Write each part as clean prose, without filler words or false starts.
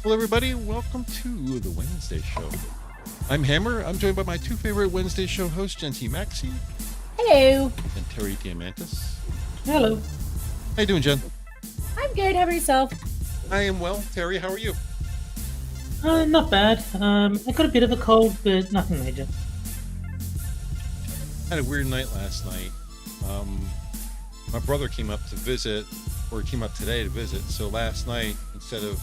Hello, everybody. Welcome to the Wednesday show. I'm Hammer. I'm joined by my two favorite Wednesday show hosts, Genty Maxey. Hello. And Terry Diamantis. Hello. How you doing, Jen? I'm good. How about yourself? I am well. Terry, how are you? Not bad. I got a bit of a cold, but nothing major. Had a weird night last night. My brother came up to visit, or he came up today to visit. So last night, instead of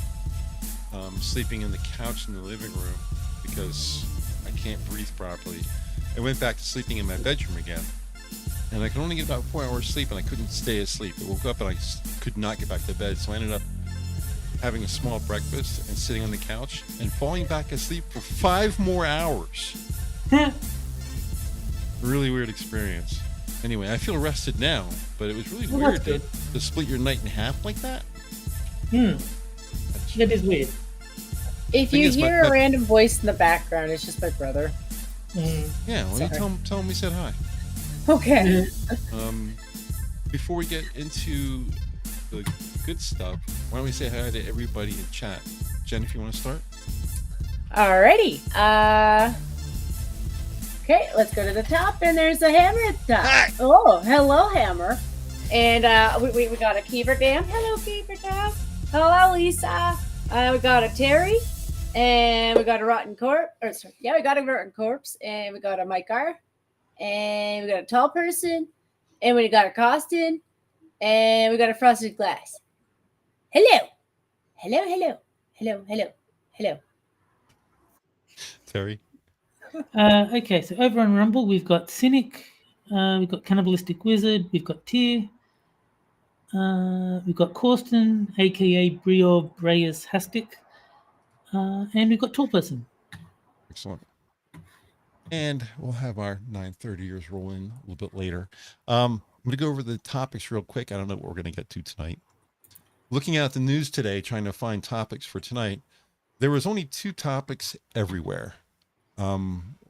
sleeping in the couch in the living room because I can't breathe properly, I went back to sleeping in my bedroom again. And I could only get about 4 hours sleep, and I couldn't stay asleep. I woke up and I could not get back to bed, so I ended up having a small breakfast and sitting on the couch and falling back asleep for 5 more hours. Really weird experience. Anyway, I feel rested now, but it was really weird to split your night in half like that. That is weird. If you hear a random voice in the background, it's just my brother. Yeah, well, you tell him we said hi. Okay. Before we get into the good stuff, why don't we say hi to everybody in chat? Jen, if you want to start. Alrighty. Okay, let's go to the top, and there's a Hammer at the top. Hi. Oh, hello, Hammer. And we got a Keeper Dam. Hello, Keeper Dam. Hello, Lisa. We got a Terry, and we got a Rotten Corpse. We got a Rotten Corpse, and we got a Mike R, and we got a Tall Person, and we got a Costin, and we got a Frosted Glass. Hello. Hello, hello. Hello, hello. Hello. Terry. Okay, so over on Rumble, we've got Cynic, we've got Cannibalistic Wizard, we've got THUR, we've got Corsten, aka Brio Breyers Hastic, and we've got Tall Person. Excellent. And we'll have our 9:30 years roll in a little bit later. I'm going to go over the topics real quick. I don't know what we're going to get to tonight. Looking at the news today, trying to find topics for tonight, there was only 2 topics everywhere.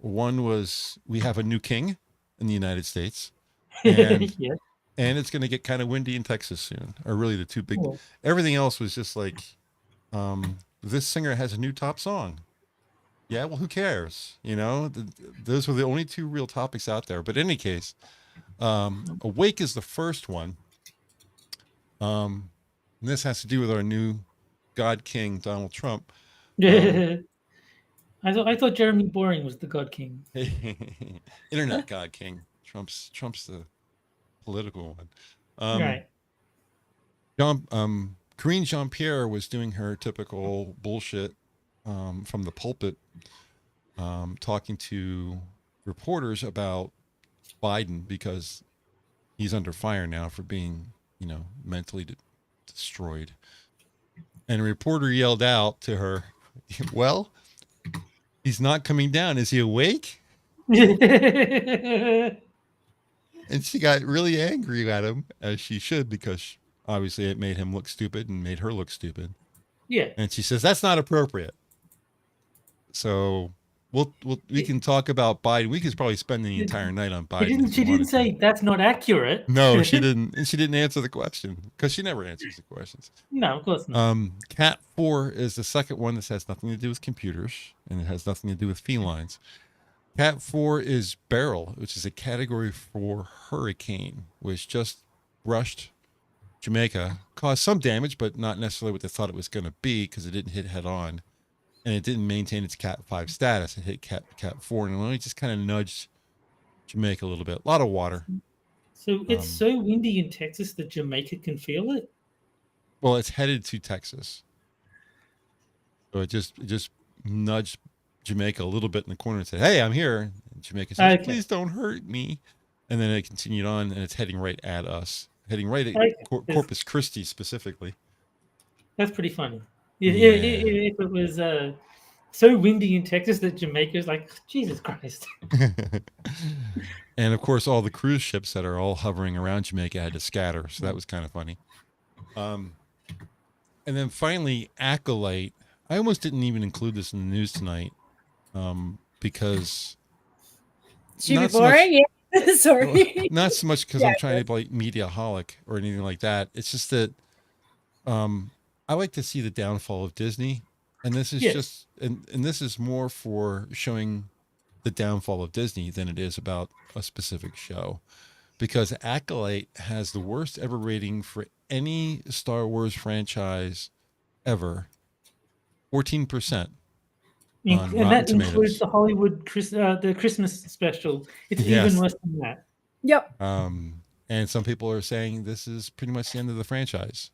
One was we have a new king in the United States, and, Yeah. and it's going to get kind of windy in Texas soon, are really the 2 big. Everything else was just like, this singer has a new top song. Yeah, well, who cares? You know, those were the only 2 real topics out there. But in any case, Awake is the first one. And this has to do with our new God King, Donald Trump. I thought Jeremy Boring was the God King. Internet God King. Trump's the political one. Right. Karine Jean-Pierre was doing her typical bullshit from the pulpit, talking to reporters about Biden because he's under fire now for being, mentally destroyed. And a reporter yelled out to her, well, he's not coming down. Is he awake? And she got really angry at him, as she should, because obviously it made him look stupid and made her look stupid. Yeah. And she says, that's not appropriate. So we can talk about Biden. We could probably spend the entire night on Biden. She didn't say that's not accurate. No, she didn't. And she didn't answer the question because she never answers the questions. No, of course not. CAT4 is the second one that has nothing to do with computers, and it has nothing to do with felines. CAT4 is Beryl, which is a category 4 hurricane, which just brushed Jamaica, caused some damage, but not necessarily what they thought it was going to be because it didn't hit head on. And it didn't maintain its CAT5 status. It hit CAT4, and it only just kind of nudged Jamaica a little bit. A lot of water. So it's so windy in Texas that Jamaica can feel it? Well, it's headed to Texas. So it just nudged Jamaica a little bit in the corner and said, hey, I'm here. And Jamaica says, please don't hurt me. And then it continued on, and it's heading right at us. Heading right at Corpus Christi specifically. That's pretty funny. If it was so windy in Texas that Jamaica's like, Jesus Christ. And of course, all the cruise ships that are all hovering around Jamaica had to scatter. So that was kind of funny. And then finally, Acolyte. I almost didn't even include this in the news tonight because... Should be boring? Yeah. Sorry. Not so much because I'm trying to be like mediaholic or anything like that. It's just that I like to see the downfall of Disney. And this is Yeah. just, and this is more for showing the downfall of Disney than it is about a specific show, because Acolyte has the worst ever rating for any Star Wars franchise ever, 14% on And Rotten that includes Tomatoes. the the Christmas special. It's even Yes. worse than that. Yep. And some people are saying this is pretty much the end of the franchise.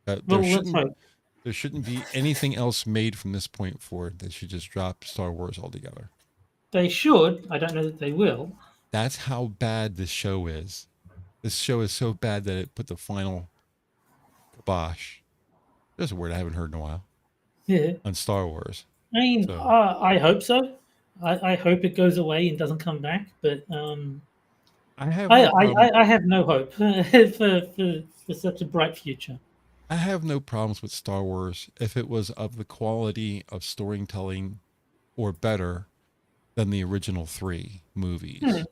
Well, let's hope. There shouldn't be anything else made from this point forward. They should just drop Star Wars altogether. They should. I don't know that they will. That's how bad this show is. This show is so bad that it put the final kibosh. There's a word I haven't heard in a while. Yeah. On Star Wars. I mean, So, I hope so. I hope it goes away and doesn't come back. But I have no problem. I have no hope for such a bright future. I have no problems with Star Wars if it was of the quality of storytelling or better than the original 3 movies.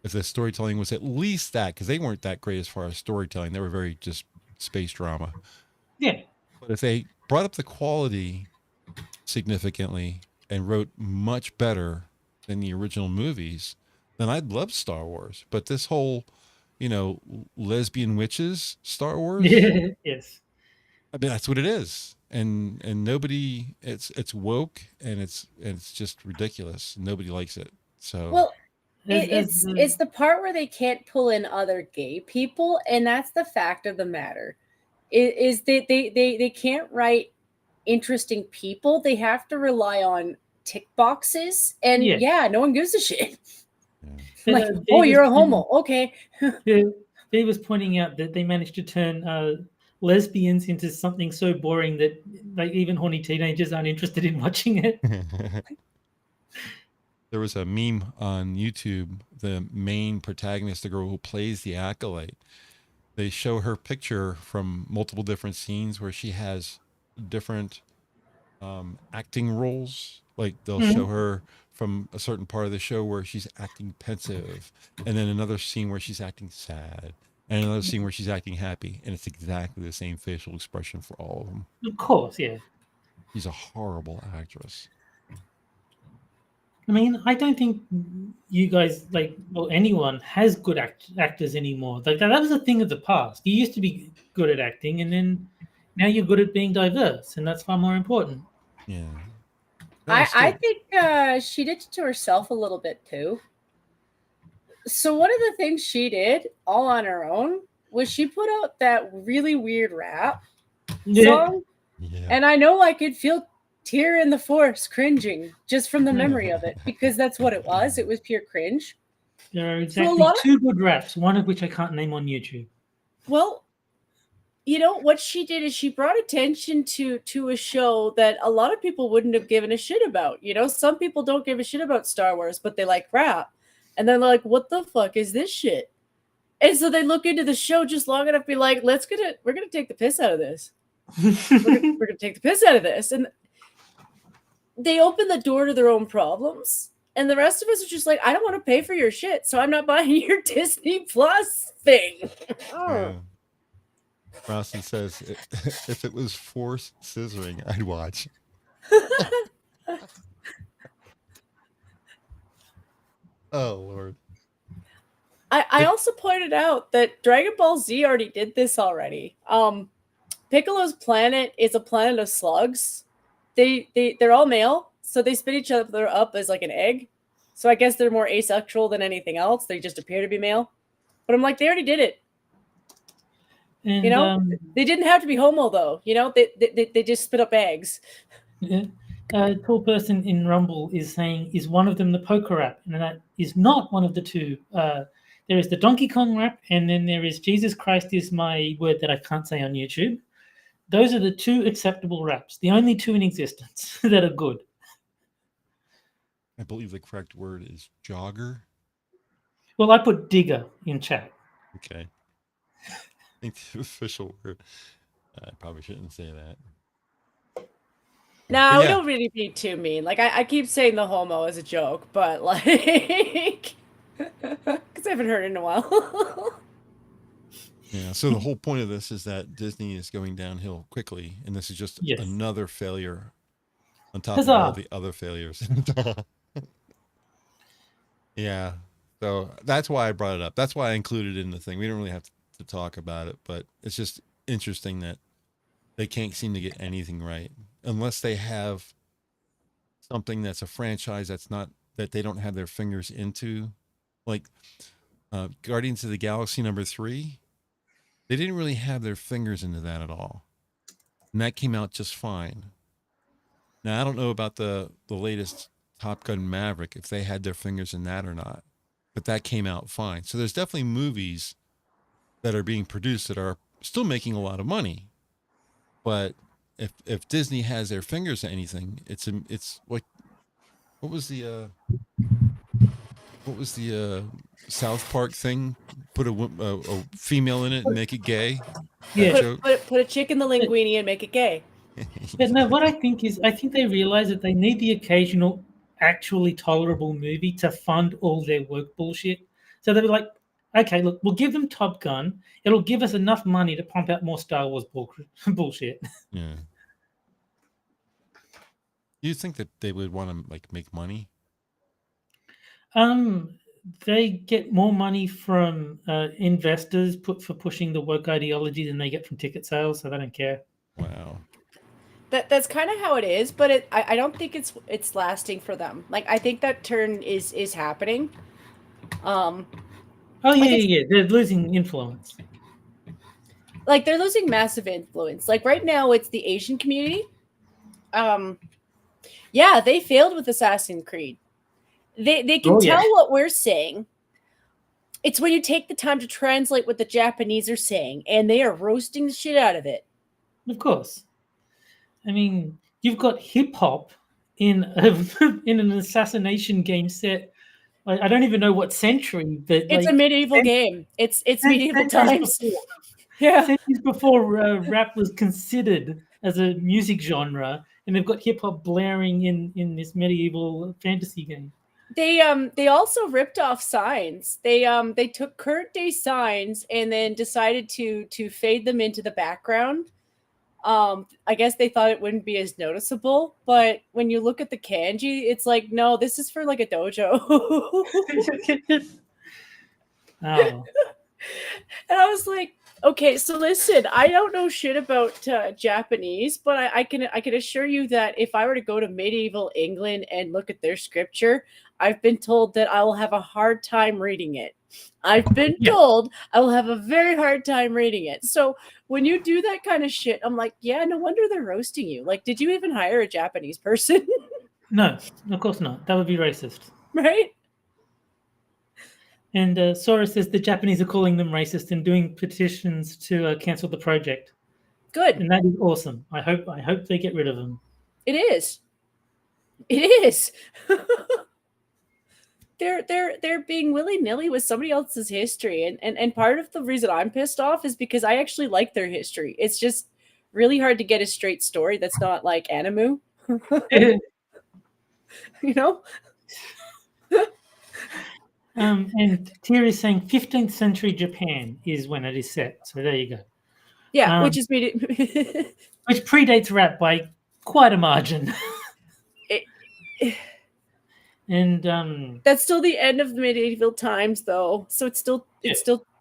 If the storytelling was at least that, because they weren't that great as far as storytelling. They were very just space drama. Yeah. But if they brought up the quality significantly and wrote much better than the original movies, then I'd love Star Wars. But this whole, lesbian witches Star Wars, Yes. I mean, that's what it is. And nobody, it's woke and it's just ridiculous. Nobody likes it. So Well, it's the part where they can't pull in other gay people, and that's the fact of the matter. Is they can't write interesting people. They have to rely on tick boxes, and no one gives a shit. Yeah. Like, oh, you're a homo, okay. He was pointing out that they managed to turn lesbians into something so boring that even horny teenagers aren't interested in watching it. There was a meme on YouTube. The main protagonist, the girl who plays the Acolyte, they show her picture from multiple different scenes where she has different acting roles. Like they'll show her from a certain part of the show where she's acting pensive, and then another scene where she's acting sad, and another scene where she's acting happy, and it's exactly the same facial expression for all of them. Of course, yeah. She's a horrible actress. I mean, I don't think you guys, anyone has good actors anymore. That was a thing of the past. You used to be good at acting, and then now you're good at being diverse, and that's far more important. Yeah. I think she did it to herself a little bit too. So one of the things she did all on her own was she put out that really weird rap song. Yeah. And I know I could feel tear in the force cringing just from the memory of it, because that's what it was. It was pure cringe. There are exactly two good raps, one of which I can't name on YouTube. Well, what she did is she brought attention to a show that a lot of people wouldn't have given a shit about. Some people don't give a shit about Star Wars, but they like rap. And they're like, what the fuck is this shit? And so they look into the show just long enough to be like, we're going to take the piss out of this. we're going to take the piss out of this. And they open the door to their own problems. And the rest of us are just like, I don't want to pay for your shit, so I'm not buying your Disney Plus thing. Yeah. Rossi says, if it was forced scissoring, I'd watch. Oh, Lord. I also pointed out that Dragon Ball Z already did this already. Piccolo's planet is a planet of slugs. They're all male, so they spit each other up as like an egg. So I guess they're more asexual than anything else. They just appear to be male. But I'm like, they already did it. And, they didn't have to be homo though. They just spit up eggs. Yeah. A tall person in Rumble is saying, is one of them the poker rap? And that is not one of the two. There is the Donkey Kong rap, and then there is Jesus Christ is my word that I can't say on YouTube. Those are the two acceptable raps, the only two in existence that are good. I believe the correct word is jogger. Well, I put digger in chat. Okay. I think the official word. I probably shouldn't say that. No, we don't really be too mean. Like, I keep saying the homo as a joke, but like, because I haven't heard it in a while. Yeah, so the whole point of this is that Disney is going downhill quickly, and this is just another failure on top of all Huzzah! the other failures. Yeah. So that's why I brought it up. That's why I included it in the thing. We don't really have to talk about it, but it's just interesting that they can't seem to get anything right unless they have something that's a franchise that's not, that they don't have their fingers into. Like Guardians of the Galaxy #3, they didn't really have their fingers into that at all. And that came out just fine. Now, I don't know about the latest Top Gun Maverick, if they had their fingers in that or not, but that came out fine. So there's definitely movies that are being produced that are still making a lot of money. But if Disney has their fingers in anything, it's like, what was the South Park thing? Put a female in it and make it gay. Yeah. Put a chick in the linguine and make it gay. But no, what I think is, I think they realize that they need the occasional actually tolerable movie to fund all their woke bullshit. So they're like, okay, look, we'll give them Top Gun. It'll give us enough money to pump out more Star Wars bullshit. Yeah. You think that they would want to like make money? They get more money from investors for pushing the woke ideology than they get from ticket sales, so they don't care. Wow. That's kind of how it is, but I don't think it's lasting for them. Like, I think that turn is happening. Oh yeah, they're losing influence. Like, they're losing massive influence. Like, right now it's the Asian community. Yeah, they failed with Assassin's Creed. They can tell what we're saying. It's when you take the time to translate what the Japanese are saying, and they are roasting the shit out of it. Of course. I mean, you've got hip hop in an assassination game set. I don't even know what century, but it's a medieval game. It's medieval times. Yeah, centuries before rap was considered as a music genre, and they've got hip hop blaring in this medieval fantasy game. They also ripped off signs. They took current day signs and then decided to fade them into the background. I guess they thought it wouldn't be as noticeable, but when you look at the kanji, it's like, no, this is for like a dojo. Oh. And I was like, okay, so listen, I don't know shit about Japanese, but I can assure you that if I were to go to medieval England and look at their scripture, I've been told that I will have a hard time reading it. I've been told I will have a very hard time reading it. So when you do that kind of shit, I'm like, yeah, no wonder they're roasting you. Like, did you even hire a Japanese person? No, of course not. That would be racist. Right? And Sora says the Japanese are calling them racist and doing petitions to cancel the project. Good. And that is awesome. I hope they get rid of them. It is. It is. They're being willy-nilly with somebody else's history. And part of the reason I'm pissed off is because I actually like their history. It's just really hard to get a straight story that's not like anime. You know? And THUR is saying 15th century Japan is when it is set. So there you go. Yeah, which is which predates rap by quite a margin. And that's still the end of the medieval times, though. So it's still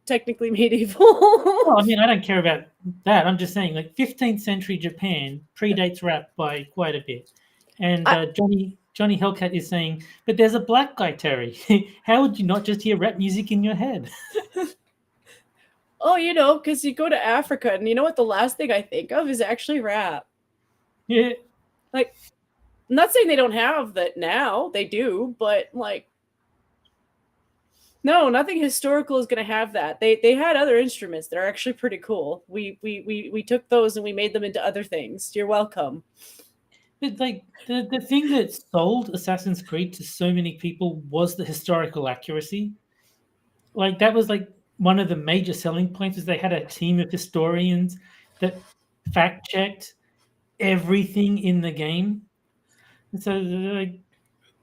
technically medieval. Well, I mean, I don't care about that. I'm just saying, like, 15th century Japan predates rap by quite a bit. And Johnny Hellcat is saying, but there's a black guy, Terry. How would you not just hear rap music in your head? Oh, you know, because you go to Africa, and you know what the last thing I think of is actually rap. Yeah. Like, I'm not saying they don't have that now. They do, but, like, no, nothing historical is going to have that. They had other instruments that are actually pretty cool. We took those and we made them into other things. You're welcome. But, like, the thing that sold Assassin's Creed to so many people was the historical accuracy. Like, that was, like, one of the major selling points is they had a team of historians that fact-checked everything in the game. And so, like,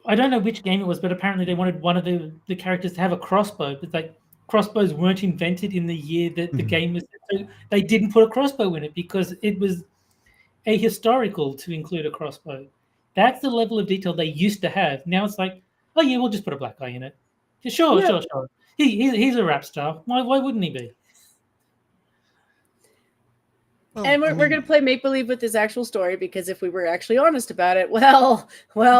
I don't know which game it was, but apparently they wanted one of the characters to have a crossbow. But, like, crossbows weren't invented in the year that the game was. So they didn't put a crossbow in it because it was ahistorical to include a crossbow. That's the level of detail they used to have. Now it's like, oh yeah, we'll just put a black guy in it. Sure. He's a rap star. Why wouldn't he be? Well, And we're going to play make believe with this actual story, because if we were actually honest about it, well,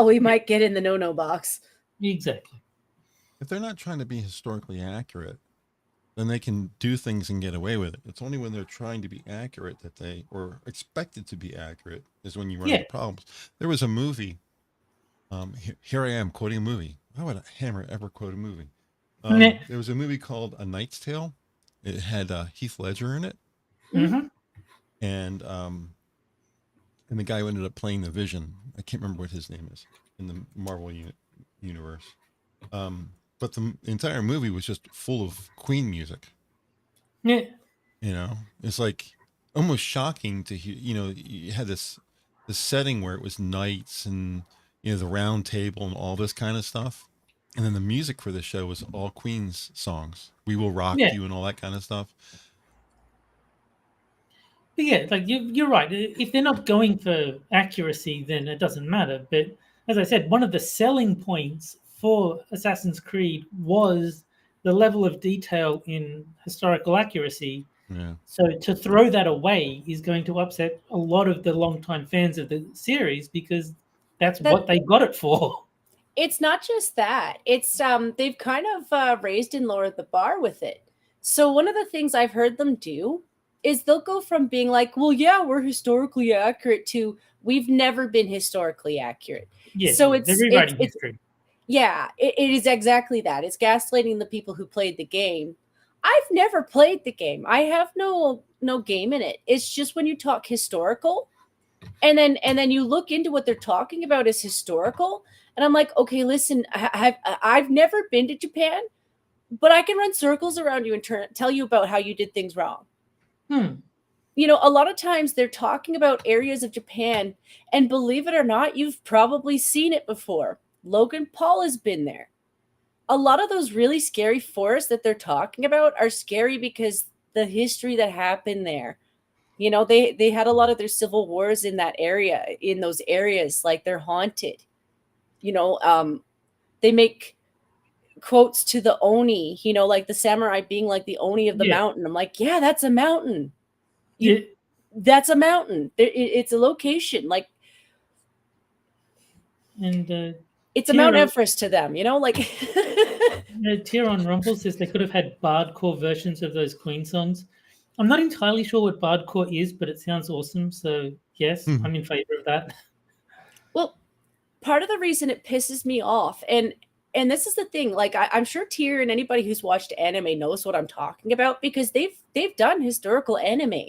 we might get in the no box. Exactly. If they're not trying to be historically accurate, then they can do things and get away with it. It's only when they're trying to be accurate that they, or expected to be accurate, is when you run into problems. There was a movie. Here I am quoting a movie. Why would a hammer ever quote a movie? There was a movie called A Knight's Tale. It had Heath Ledger in it. Mm-hmm. And the guy who ended up playing the Vision, I can't remember what his name is in the Marvel universe. But the entire movie was just full of Queen music. Yeah. You know, it's like almost shocking to hear. You know, you had this setting where it was knights and, you know, the round table and all this kind of stuff. And then the music for the show was all Queen's songs. We Will Rock You and all that kind of stuff. But yeah, like you're right. If they're not going for accuracy, then it doesn't matter. But as I said, one of the selling points for Assassin's Creed was the level of detail in historical accuracy. Yeah. So to throw that away is going to upset a lot of the longtime fans of the series, because that's what they got it for. It's not just that. It's they've kind of raised and lowered the bar with it. So one of the things I've heard them do is they'll go from being like, well, yeah, we're historically accurate, to we've never been historically accurate. Yeah, so they're rewriting history. Yeah, it is exactly that. It's gaslighting the people who played the game. I've never played the game. I have no game in it. It's just when you talk historical, and then you look into what they're talking about as historical, and I'm like, okay, listen, I've never been to Japan, but I can run circles around you and tell you about how you did things wrong. You know, a lot of times they're talking about areas of Japan, and believe it or not, you've probably seen it before. Logan Paul has been there. A lot of those really scary forests that they're talking about are scary because the history that happened there. You know, they had a lot of their civil wars in that area, in those areas, like they're haunted. You know, they make quotes to the Oni, you know, like the samurai being like the Oni of the mountain. I'm like, yeah, that's a mountain. That's a mountain. It's a location. Like, and it's a Mount Everest to them, you know, like. Tier on Rumble says they could have had bardcore versions of those Queen songs. I'm not entirely sure what bardcore is, but it sounds awesome. So yes, I'm in favor of that. Well, part of the reason it pisses me off, and this is the thing, like I'm sure Tier and anybody who's watched anime knows what I'm talking about, because they've done historical anime.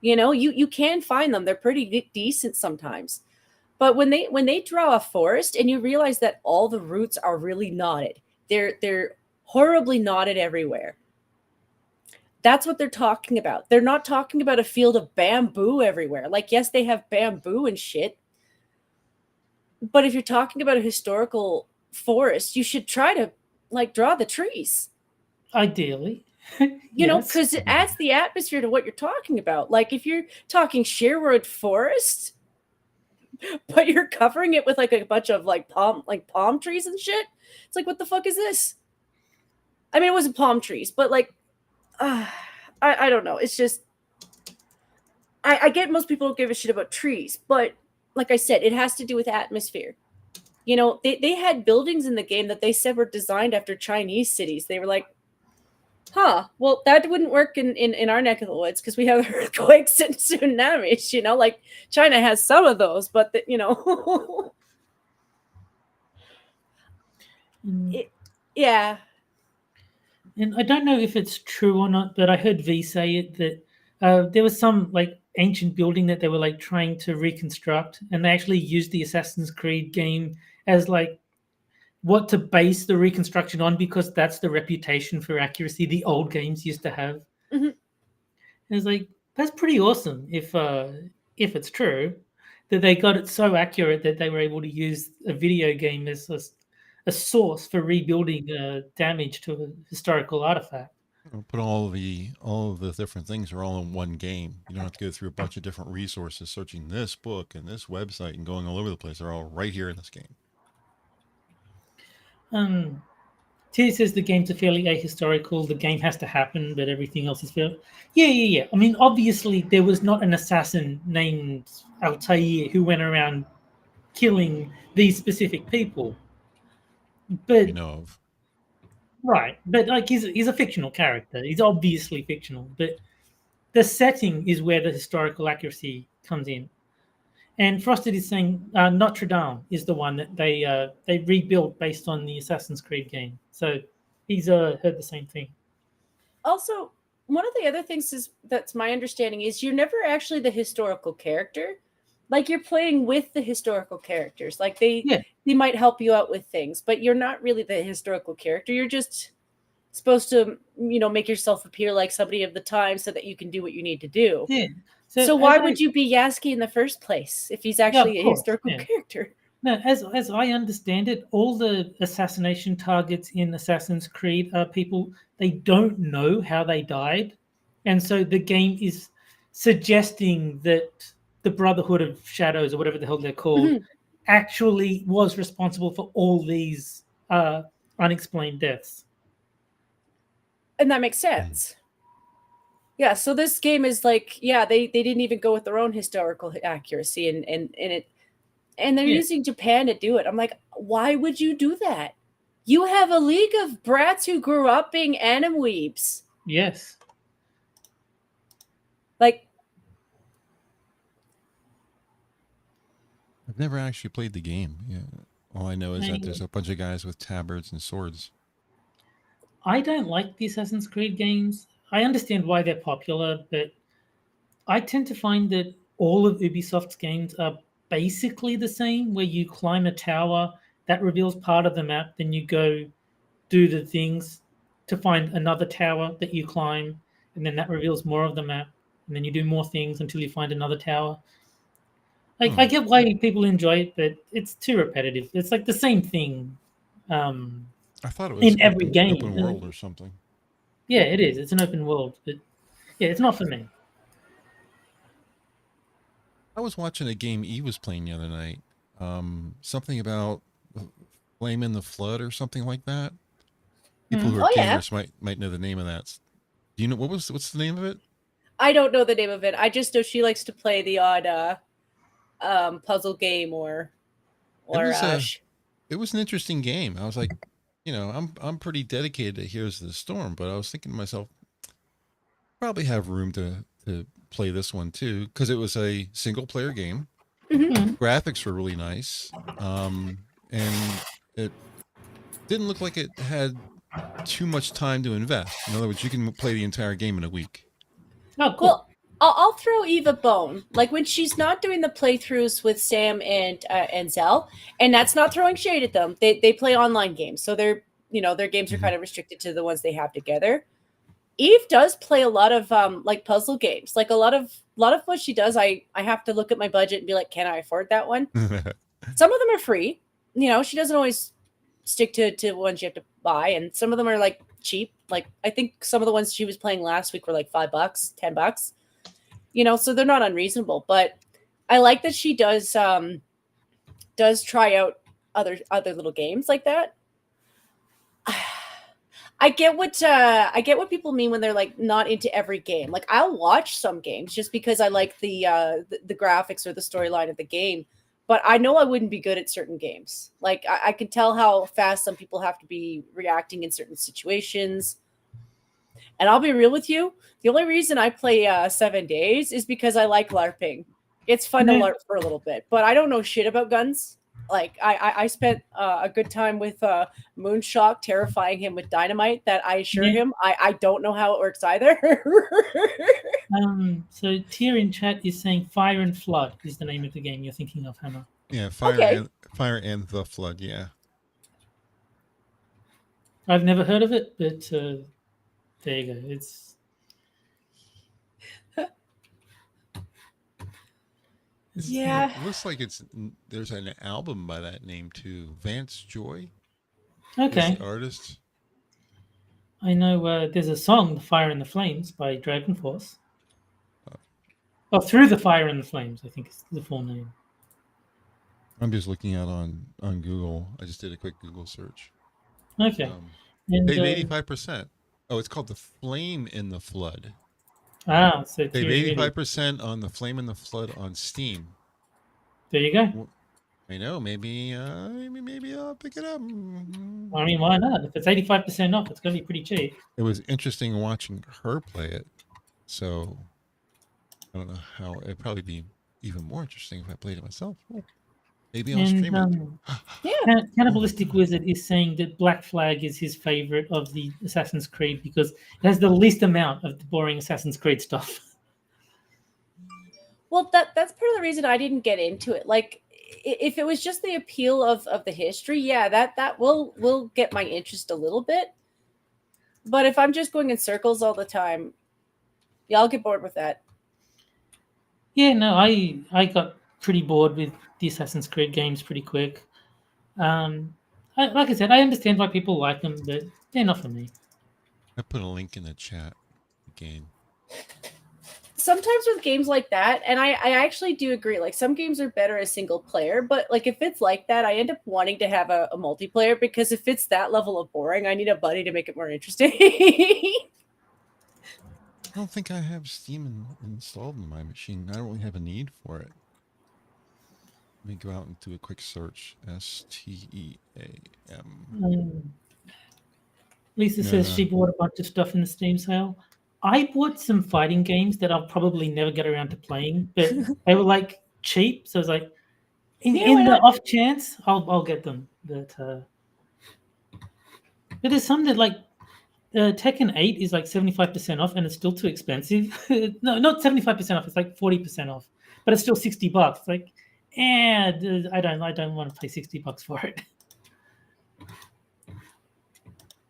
You know, you can find them. They're pretty decent sometimes. But when they draw a forest and you realize that all the roots are really knotted, they're horribly knotted everywhere. That's what they're talking about. They're not talking about a field of bamboo everywhere. Like, yes, they have bamboo and shit. But if you're talking about a historical forest, you should try to like draw the trees. Ideally. You know, because it adds the atmosphere to what you're talking about. Like if you're talking Sherwood Forest, but you're covering it with like a bunch of like palm trees and shit. It's like, what the fuck is this? I mean, it wasn't palm trees, but like, I don't know. It's just, I get most people don't give a shit about trees, but like I said, it has to do with atmosphere. You know, they had buildings in the game that they said were designed after Chinese cities. They were like, huh, well, that wouldn't work in our neck of the woods because we have earthquakes and tsunamis, you know, like China has some of those, but, you know. Yeah. And I don't know if it's true or not, but I heard V say it, that there was some like ancient building that they were like trying to reconstruct, and they actually used the Assassin's Creed game as like what to base the reconstruction on, because that's the reputation for accuracy the old games used to have. Mm-hmm. It's like, that's pretty awesome if it's true that they got it so accurate that they were able to use a video game as a source for rebuilding damage to a historical artifact. Put all of the different things are all in one game. You don't have to go through a bunch of different resources, searching this book and this website and going all over the place. They're all right here in this game. T says the games are fairly ahistorical. The game has to happen, but everything else is fair. Yeah. I mean, obviously, there was not an assassin named Altair who went around killing these specific people. But We know of. right, but like he's a fictional character. He's obviously fictional, but the setting is where the historical accuracy comes in. And Frosted is saying Notre Dame is the one that they rebuilt based on the Assassin's Creed game. So he's heard the same thing. Also, one of the other things is that's my understanding is you're never actually the historical character. Like you're playing with the historical characters. Like they might help you out with things, but you're not really the historical character. You're just supposed to, make yourself appear like somebody of the time so that you can do what you need to do. Yeah. So why would you be Yasky in the first place if he's actually a historical character? No, as I understand it, all the assassination targets in Assassin's Creed are people, they don't know how they died. And so the game is suggesting that the Brotherhood of Shadows, or whatever the hell they're called, actually was responsible for all these unexplained deaths. And that makes sense. Yeah, so this game is like, they didn't even go with their own historical accuracy and they're using Japan to do it. I'm like, why would you do that? You have a league of brats who grew up being anime weebs. Yes. Like, I've never actually played the game. Yeah. All I know is that there's a bunch of guys with tabards and swords. I don't like the Assassin's Creed games. I understand why they're popular, but I tend to find that all of Ubisoft's games are basically the same, where you climb a tower that reveals part of the map, then you go do the things to find another tower that you climb, and then that reveals more of the map, and then you do more things until you find another tower. Like I get why people enjoy it, but it's too repetitive. It's like the same thing. I thought it was in every game, open world or something. Yeah, it is. It's an open world, but yeah, it's not for me. I was watching a game E was playing the other night. Something about Flame in the Flood or something like that. People who are gamers might know the name of that. Do you know what's the name of it? I don't know the name of it. I just know she likes to play the odd puzzle game or it was an interesting game. I was like, I'm pretty dedicated to Heroes of the Storm, but I was thinking to myself, probably have room to play this one too, because it was a single player game. Graphics were really nice, and it didn't look like it had too much time to invest. In other words, you can play the entire game in a week. Oh, cool. Well, I'll throw Eve a bone. Like when she's not doing the playthroughs with Sam and Zell, and that's not throwing shade at them. They play online games, so their games are kind of restricted to the ones they have together. Eve does play a lot of like puzzle games. Like a lot of what she does, I have to look at my budget and be like, can I afford that one? Some of them are free. She doesn't always stick to ones you have to buy, and some of them are like cheap. Like I think some of the ones she was playing last week were like $5, $10. So they're not unreasonable, but I like that she does try out other little games like that. I get what people mean when they're like not into every game. Like I'll watch some games just because I like the graphics or the storyline of the game, but I know I wouldn't be good at certain games. Like I can tell how fast some people have to be reacting in certain situations. And I'll be real with you. The only reason I play 7 Days is because I like LARPing. It's fun to LARP for a little bit, but I don't know shit about guns. Like I spent a good time with Moonshock, terrifying him with dynamite. That I assure him I don't know how it works either. So Tier in chat is saying Fire and Flood is the name of the game you're thinking of, Hammer. Yeah, Fire and the Flood. Yeah, I've never heard of it, but there you go. Yeah. It looks like there's an album by that name too. Vance Joy. Okay. The artist. I know there's a song, "The Fire and the Flames" by Dragon Force. Oh, "Through the Fire and the Flames," I think is the full name. I'm just looking out on Google. I just did a quick Google search. Okay. They And 85%. Oh, it's called The Flame in the Flood. so They have Tears really. 85% on The Flame in the Flood on Steam. There you go. I know. Maybe I'll pick it up. I mean, why not? If it's 85% off, it's going to be pretty cheap. It was interesting watching her play it. So I don't know how. It'd probably be even more interesting if I played it myself. Oh, maybe I'll stream it. Yeah. Cannibalistic Wizard is saying that Black Flag is his favorite of the Assassin's Creed because it has the least amount of the boring Assassin's Creed stuff. Well, that's part of the reason I didn't get into it. Like, if it was just the appeal of the history, yeah, that will get my interest a little bit. But if I'm just going in circles all the time, yeah, I'll get bored with that. Yeah, no, I got pretty bored with the Assassin's Creed games pretty quick. Like I said, I understand why people like them, but they're not for me. I put a link in the chat. The game. Sometimes with games like that, and I actually do agree, like some games are better as single player, but like if it's like that, I end up wanting to have a multiplayer because if it's that level of boring, I need a buddy to make it more interesting. I don't think I have Steam installed in my machine. I don't really have a need for it. Let me go out and do a quick search. STEAM. Lisa says she bought a bunch of stuff in the Steam sale. I bought some fighting games that I'll probably never get around to playing, but they were like cheap, so I was like, in the off chance, I'll get them. But there's some that like Tekken 8 is like 75% off, and it's still too expensive. No, not 75% off. It's like 40% off, but it's still $60. It's like, I don't want to pay $60 for it.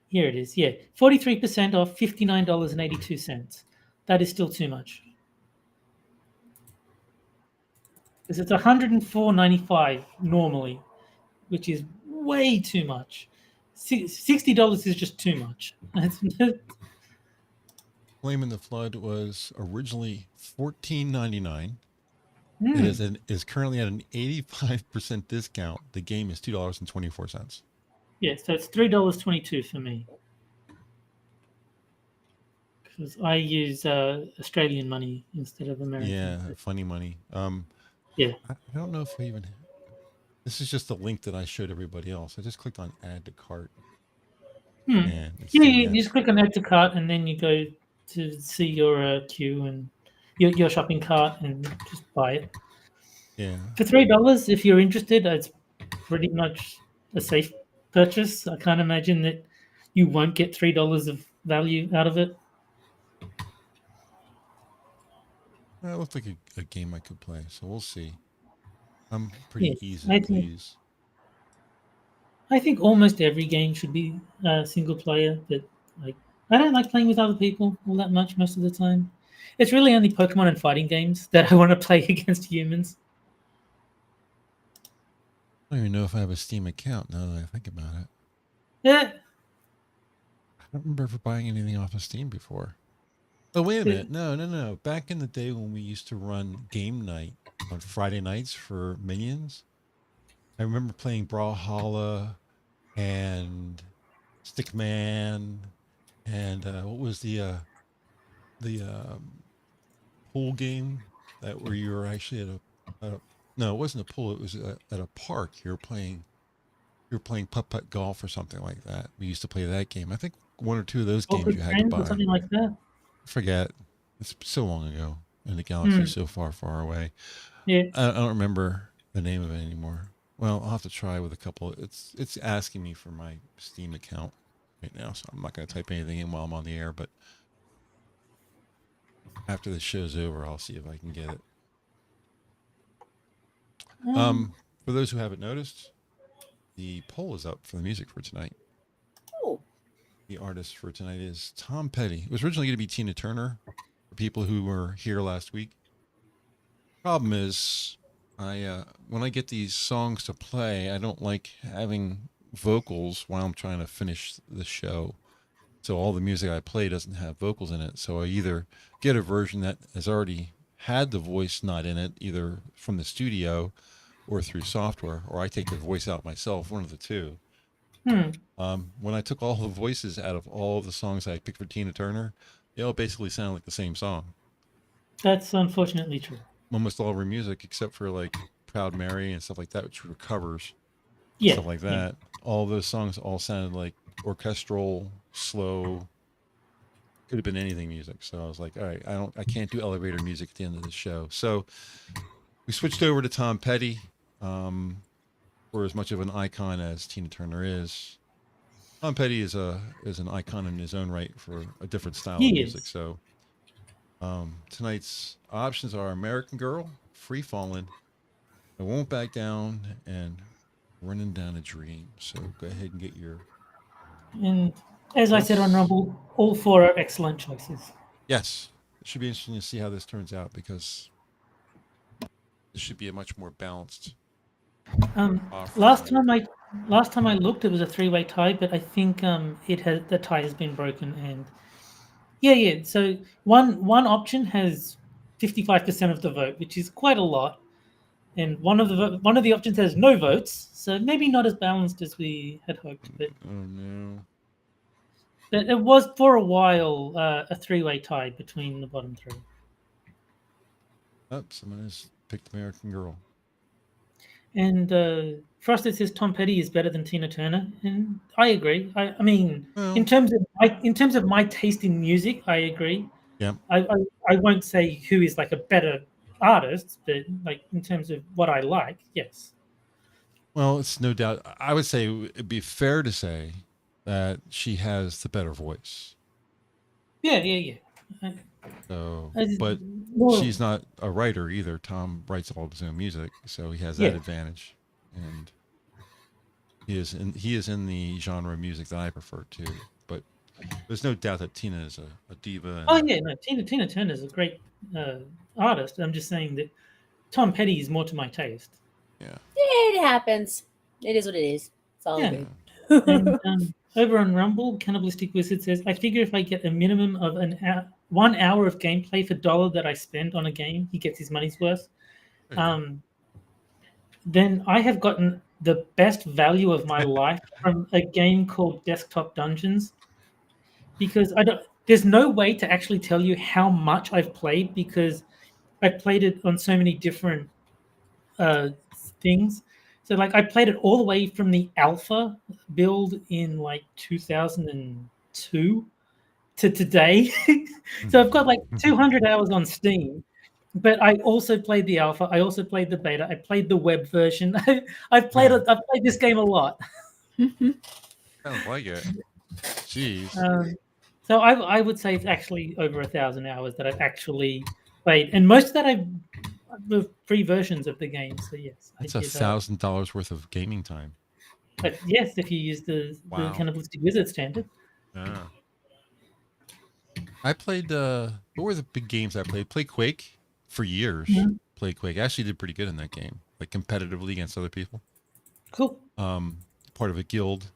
Here it is. Yeah, 43% off, $59.82. That is still too much. Because it's $104.95 normally, which is way too much. $60 is just too much. Flame in the Flood was originally $14.99. It is currently at an 85% discount. The game is $2.24. Yeah, so it's $3.22 for me. Because I use Australian money instead of American. Yeah, funny money. Yeah. I don't know if I even. This is just the link that I showed everybody else. I just clicked on Add to Cart. Yeah, you just click on Add to Cart, and then you go to see your queue and your shopping cart, and just buy it. Yeah. For $3, if you're interested, it's pretty much a safe purchase. I can't imagine that you won't get $3 of value out of it. That looks like a game I could play, so we'll see. I'm pretty easy to please. I think almost every game should be single player, but like I don't like playing with other people all that much most of the time. It's really only Pokemon and fighting games that I want to play against humans. I don't even know if I have a Steam account now that I think about it. Yeah. I don't remember ever buying anything off of Steam before. Oh, wait a minute. No. Back in the day when we used to run game night on Friday nights for Minions, I remember playing Brawlhalla and Stickman and what was the pool game that where you were actually at a no, it wasn't a pool. It was at a park. You were playing putt-putt golf or something like that. We used to play that game. I think one or two of those games you had to buy. Or something like that. I forget. It's so long ago, and the galaxy's so far, far away. Yeah. I don't remember the name of it anymore. Well, I'll have to try with a couple. It's asking me for my Steam account right now, so I'm not going to type anything in while I'm on the air. But after the show's over, I'll see if I can get it. For those who haven't noticed, the poll is up for the music for tonight. Oh. The artist for tonight is Tom Petty. It was originally going to be Tina Turner for people who were here last week. Problem is, when I get these songs to play, I don't like having vocals while I'm trying to finish the show. So all the music I play doesn't have vocals in it. So I either get a version that has already had the voice not in it, either from the studio or through software, or I take the voice out myself, one of the two. When I took all the voices out of all of the songs I picked for Tina Turner, they all basically sound like the same song. That's unfortunately true. Almost all of her music, except for like Proud Mary and stuff like that, which were covers, Yeah, stuff like that. All those songs all sounded like orchestral, slow. Could have been anything music. So I was like, all right, I can't do elevator music at the end of the show. So we switched over to Tom Petty. For as much of an icon as Tina Turner is, Tom Petty is an icon in his own right for a different style of music. So tonight's options are American Girl, Free Fallin', I Won't Back Down, and Running Down a Dream. So go ahead and get your... And as I said on Rumble, all 4 are excellent choices. Yes. It should be interesting to see how this turns out, because this should be a much more balanced last time I looked, it was a 3-way tie, but I think the tie has been broken. And yeah. So one option has 55% of the vote, which is quite a lot, and one of the options has no votes, so maybe not as balanced as we had hoped. But oh no. But it was for a while a 3-way tie between the bottom 3. Oh, someone has picked American Girl. And Frosted says Tom Petty is better than Tina Turner, and I agree. I mean, well, in terms of my taste in music, I agree. Yeah. I won't say who is like a better artist, but like in terms of what I like, yes. Well, it's no doubt. I would say it'd be fair to say that she has the better voice. Yeah. So, but she's not a writer either. Tom writes all of his own music, so he has that advantage, and he is in the genre of music that I prefer too. But there's no doubt that Tina is a diva. Tina Turner is a great artist. I'm just saying that Tom Petty is more to my taste. Yeah, it happens. It is what it is. It's all good. And over on Rumble, Cannibalistic Wizard says, I figure if I get a minimum of 1 hour of gameplay for $1 that I spend on a game, he gets his money's worth. Then I have gotten the best value of my life from a game called Desktop Dungeons, because there's no way to actually tell you how much I've played, because I played it on so many different things. So like I played it all the way from the alpha build in like 2002 to today. So I've got like 200 hours on Steam, but I also played the alpha. I also played the beta. I played the web version. I've played this game a lot. Sounds like it. Jeez. So I would say it's actually over 1,000 hours that I've actually played, and most of that I've the free versions of the game. So yes, that's $1,000 worth of gaming time. But yes, if you use the Cannibalistic Wizard standard. Yeah. I played what were the big games I played? Played Quake for years. Played Quake. I actually did pretty good in that game, like competitively against other people. Cool. Part of a guild.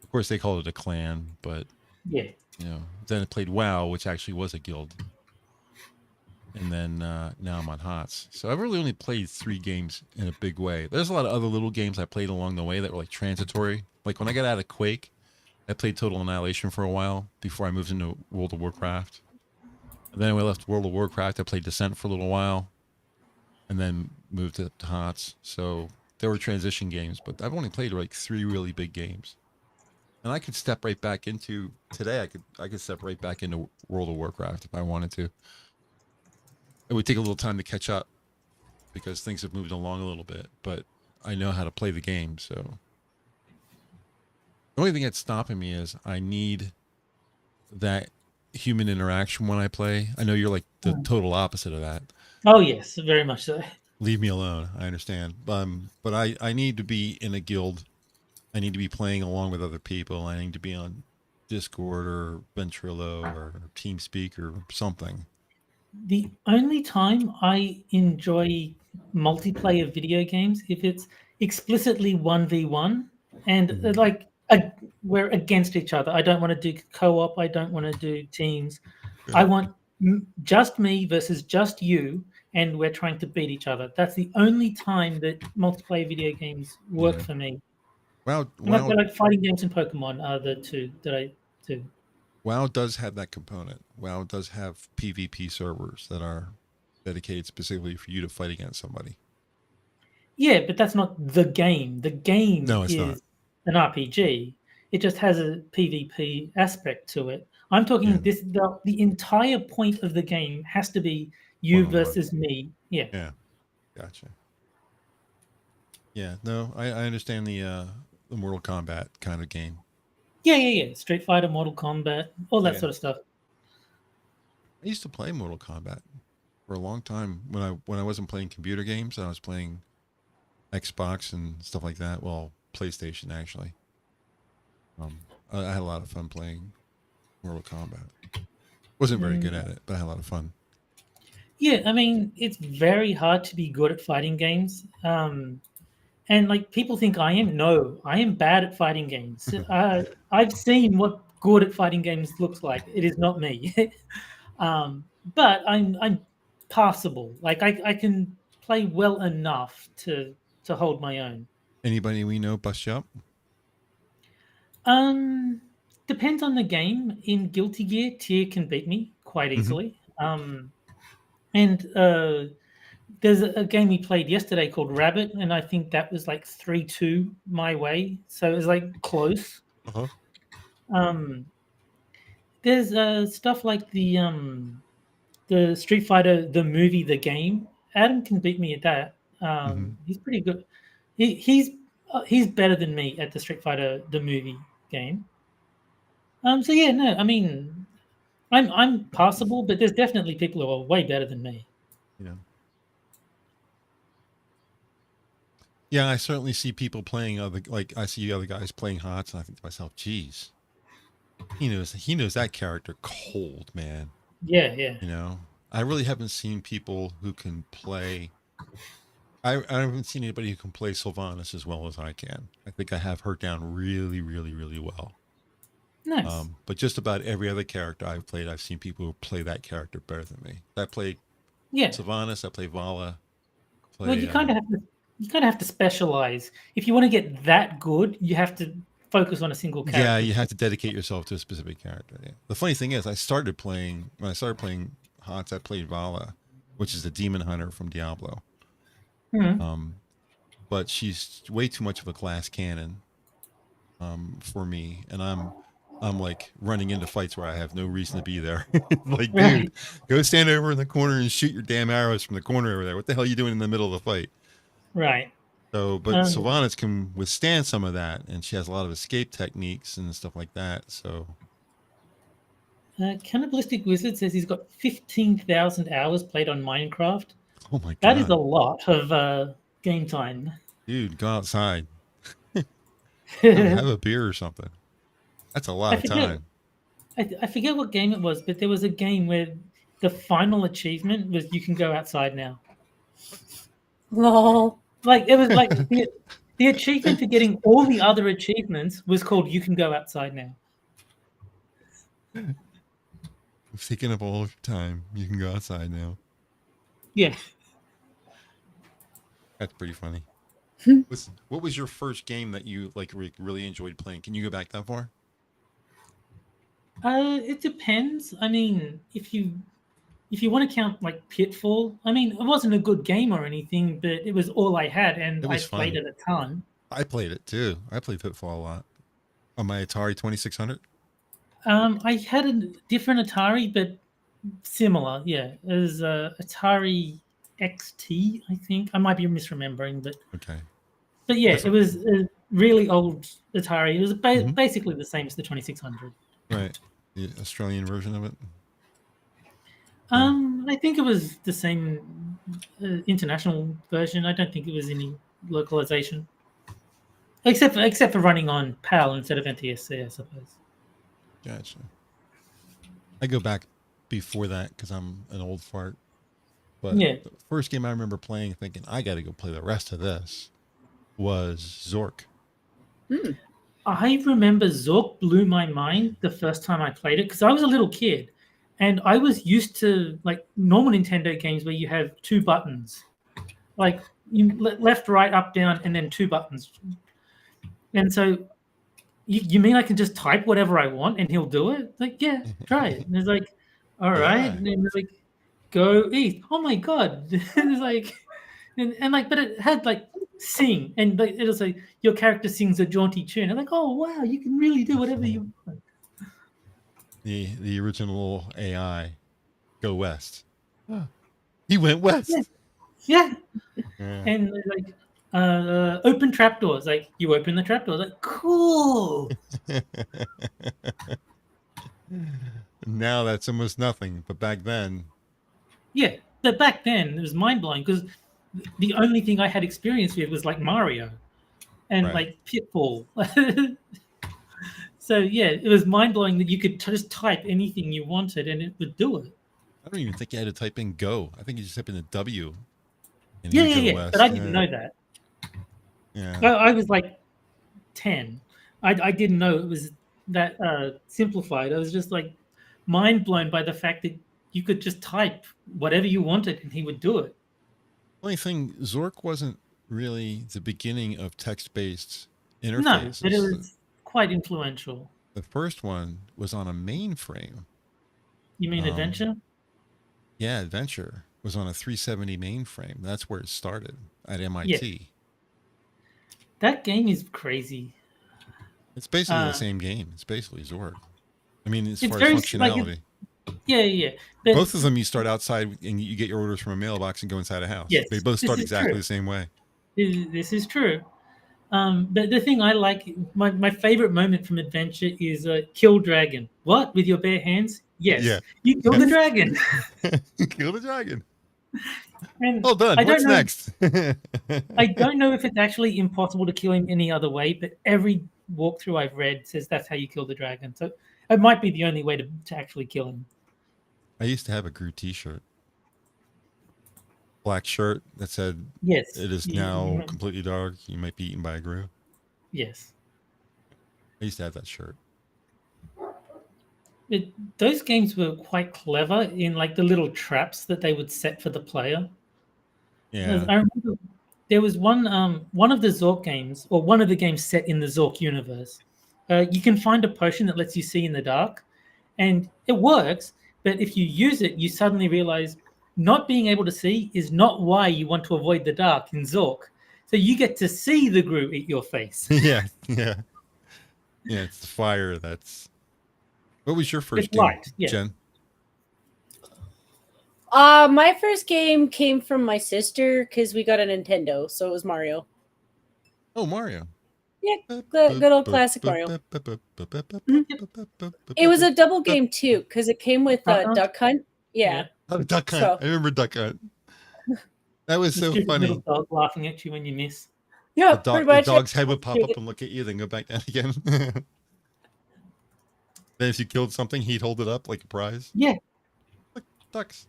Of course, they called it a clan, but then I played WoW, which actually was a guild. And then now I'm on HOTS. So I've really only played 3 games in a big way. There's a lot of other little games I played along the way that were like transitory. Like when I got out of Quake, I played Total Annihilation for a while before I moved into World of Warcraft. And then when I left World of Warcraft, I played Descent for a little while. And then moved to HOTS. So there were transition games, but I've only played like 3 really big games. And I could step right back into, today I could step right back into World of Warcraft if I wanted to. It would take a little time to catch up because things have moved along a little bit, but I know how to play the game. So the only thing that's stopping me is I need that human interaction when I play. I know you're like the total opposite of that. Oh yes, very much so. Leave me alone. I understand. But I need to be in a guild. I need to be playing along with other people. I need to be on Discord or Ventrilo or TeamSpeak or something. The only time I enjoy multiplayer video games if it's explicitly 1v1 and like we're against each other. I don't want to do co-op. I don't want to do teams. Yeah. I want just me versus just you, and we're trying to beat each other. That's the only time that multiplayer video games work for me. WoW, And like fighting games and Pokemon are the two that I do. WoW does have that component. WoW does have PvP servers that are dedicated specifically for you to fight against somebody. Yeah, but that's not the game. The game it's is not. an RPG. It just has a PvP aspect to it. I'm talking the entire point of the game has to be you versus me. Yeah. Yeah. Gotcha. Yeah, no, I understand the Mortal Kombat kind of game. Yeah. Street Fighter, Mortal Kombat, all that sort of stuff. I used to play Mortal Kombat for a long time when I wasn't playing computer games. I was playing Xbox and stuff like that. Well, PlayStation actually. I had a lot of fun playing Mortal Kombat. Wasn't very good at it, but I had a lot of fun. Yeah, I mean, it's very hard to be good at fighting games. And like people think I am. No, I am bad at fighting games. I've seen what good at fighting games looks like. It is not me. But I'm passable. Like I can play well enough to hold my own. Anybody we know bust you up? Depends on the game. In Guilty Gear, Tyr can beat me quite easily. There's a game we played yesterday called Rabbit, and I think that was like 3-2 my way. So it was like close. There's stuff like the Street Fighter, the movie, the game. Adam can beat me at that. He's pretty good. He's better than me at the Street Fighter, the movie game. So yeah, no, I mean, I'm passable, but there's definitely people who are way better than me. Yeah, I certainly see people playing I see other guys playing HOTS, and I think to myself, geez, he knows that character cold, man. Yeah. I really haven't seen people who can play. I haven't seen anybody who can play Sylvanas as well as I can. I think I have her down really, really, really well. Nice. But just about every other character I've played, I've seen people who play that character better than me. I played Sylvanas, I played Vala. Well, you kind of have to specialize. If you want to get that good, you have to focus on a single character. Yeah, you have to dedicate yourself to a specific character. Yeah. The funny thing is, when I started playing HOTS, I played Vala, which is the demon hunter from Diablo. But she's way too much of a glass cannon for me, and I'm like running into fights where I have no reason to be there. Like, dude, go stand over in the corner and shoot your damn arrows from the corner over there. What the hell are you doing in the middle of the fight? Right. So, but Sylvanas can withstand some of that, and she has a lot of escape techniques and stuff like that. So, Cannibalistic Wizard says he's got 15,000 hours played on Minecraft. Oh my god, that is a lot of game time. Dude, go outside. Have a beer or something. That's a lot of time. I forget what game it was, but there was a game where the final achievement was you can go outside now. Lol. Like it was like the achievement for getting all the other achievements was called you can go outside now. I've taken up all of your time. You can go outside now. Yeah. That's pretty funny. What was your first game that you really enjoyed playing? Can you go back that far? It depends. I mean, if you want to count like Pitfall, I mean, it wasn't a good game or anything, but it was all I had, and I played it a ton. I played it too. I played Pitfall a lot on my Atari 2600. I had a different Atari, but similar. Yeah, it was Atari XT, I think. I might be misremembering, but okay. But yeah, it was a really old Atari. It was basically the same as the 2600. Right. The Australian version of it? I think it was the same international version. I don't think it was any localization. Except for running on PAL instead of NTSC, I suppose. Gotcha. I go back before that because I'm an old fart. But the first game I remember playing thinking, I got to go play the rest of this, was Zork. I remember Zork blew my mind the first time I played it because I was a little kid, and I was used to like normal Nintendo games where you have two buttons, like left, right, up, down, and then two buttons. And so, you mean I can just type whatever I want and he'll do it? Like, yeah, try it. And it's like, all right, Yeah. and then it's like, go east. Oh my god! It's like, and like, but it had like sing, and like, it was like your character sings a jaunty tune. I'm like, oh wow, you can really do whatever you want. The original AI, go west. He went west. Yeah, Yeah. and like, open trapdoors. Like you open the trapdoors. Like cool. Now that's almost nothing, but back then, Yeah, but back then it was mind blowing because the only thing I had experience with was like Mario and Right. like Pitfall. So yeah, it was mind blowing that you could just type anything you wanted and it would do it. I don't even think you had to type in go. I think you just type in a W. And Yeah, you yeah, go yeah. west. But I didn't know that. Yeah. I was like 10. I didn't know it was that simplified. I was just like mind blown by the fact that you could just type whatever you wanted and he would do it. Only thing, Zork wasn't really the beginning of text-based No, interfaces. but it was quite influential. The first one was on a mainframe. You mean Adventure? Yeah, Adventure was on a 370 mainframe. That's where it started at MIT. Yeah. That game is crazy. It's basically the same game. It's basically Zork. I mean, as It's far as very, functionality. Yeah. But Both of them, you start outside and you get your orders from a mailbox and go inside a house. Yes, They both start this is exactly true. the same way. This is true. But the thing I like, my favorite moment from Adventure is kill dragon. What? With your bare hands? Yes. Yeah. You kill the dragon. Kill the dragon. And Well done. I don't What's know, next? I don't know if it's actually impossible to kill him any other way, but every walkthrough I've read says that's how you kill the dragon. So it might be the only way to actually kill him. I used to have a Groot t-shirt. Black shirt that said, Yes. it is now completely dark. You might be eaten by a Groot. Yes. I used to have that shirt. Those games were quite clever in like the little traps that they would set for the player. Yeah. I remember there was one of the Zork games, or one of the games set in the Zork universe. You can find a potion that lets you see in the dark, and it works. But if you use it, you suddenly realize not being able to see is not why you want to avoid the dark in Zork. So you get to see the Groot eat your face. Yeah. It's the fire that's... What was your first It's game, light, yeah. Jen? My first game came from my sister because we got a Nintendo, so it was Mario. Oh, Mario. Yeah, good old classic Mario. It was a double game too because it came with Duck Hunt. Yeah. Oh, Duck Hunt. So- I remember Duck Hunt. That was The so stupid funny. little dog laughing at you when you miss. Yeah, The pretty much. dog's head would pop up and look at you, then go back down again. Then if you killed something, he'd hold it up like a prize. Yeah. Like ducks.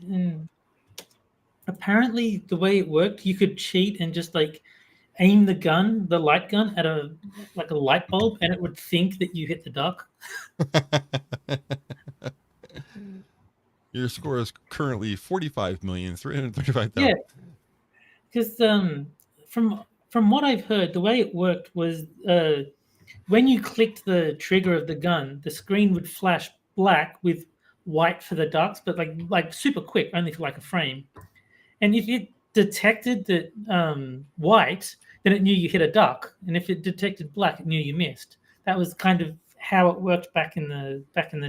And apparently, the way it worked, you could cheat and just like aim the light gun at a light bulb, and it would think that you hit the duck. Your score is currently 45,335,000. Yeah, because from what I've heard, the way it worked was when you clicked the trigger of the gun, the screen would flash black with white for the ducks, but like super quick, only for like a frame. And if it detected that white, then it knew you hit a duck, and if it detected black, it knew you missed. That was kind of how it worked back in the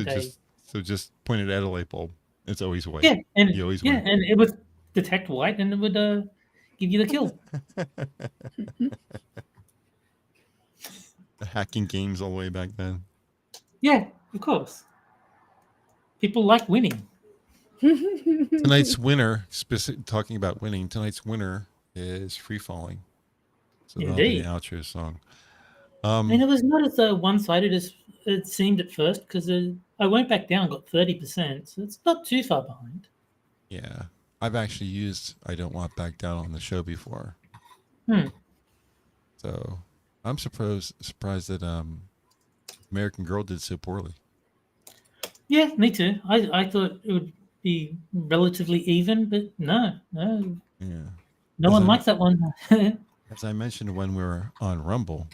day. So just point it at a light bulb. It's always white. Yeah, and You always win. and it would detect white, and it would give you the kill. The hacking games all the way back then. Yeah, of course. People like winning. Tonight's winner, talking about winning, tonight's winner is Free Falling. So that'll be Indeed. the outro song. And it was not as one-sided as it seemed at first, because I went back down and got 30%, so it's not too far behind. Yeah. I've actually used I Don't Want Back Down on the show before. Hmm. So I'm surprised that American Girl did so poorly. Yeah, me too. I thought it would be relatively even, but no. Yeah. No As one I likes that one. as I mentioned when we were on Rumble,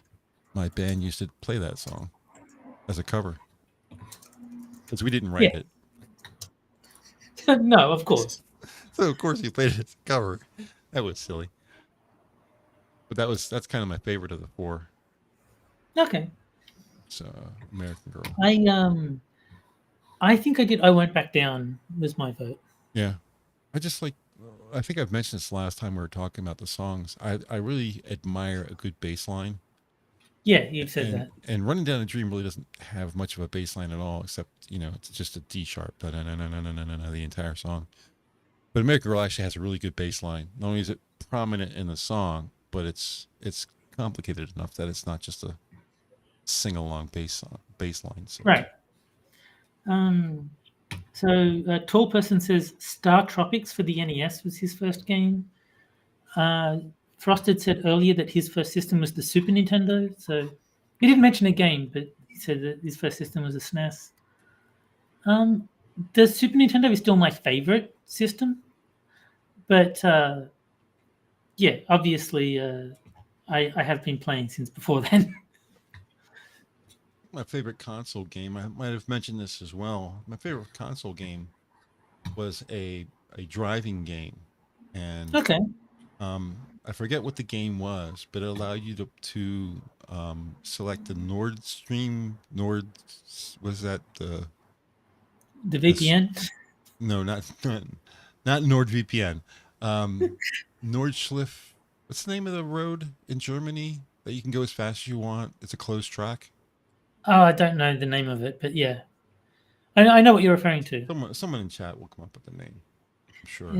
my band used to play that song as a cover because we didn't write Yeah. it. No, of course. So of course we played it as a cover. That was silly. But that's kind of my favorite of the four. Okay. So American Girl. I think I did. I Won't Back Down was my vote. Yeah. I think I've mentioned this last time we were talking about the songs. I really admire a good bass line. Yeah, you've said that. And Running Down a Dream really doesn't have much of a bass line at all, except, it's just a D sharp, the entire song. But American Girl actually has a really good bass line. Not only is it prominent in the song, but it's complicated enough that it's not just a sing-along bass line. So. Right. So a tall person says Star Tropics for the NES was his first game. Frosted said earlier that his first system was the Super Nintendo. So he didn't mention a game, but he said that his first system was a SNES. The Super Nintendo is still my favorite system, but yeah, obviously I have been playing since before then. My favorite console game, I might have mentioned this as well. My favorite console game was a driving game, and Okay. I forget what the game was, but it allowed you to select the was that the VPN? No, not NordVPN. Nordschleife. What's the name of the road in Germany that you can go as fast as you want? It's a closed track. Oh, I don't know the name of it, but yeah, I know what you're referring to. Someone in chat will come up with the name. I'm sure.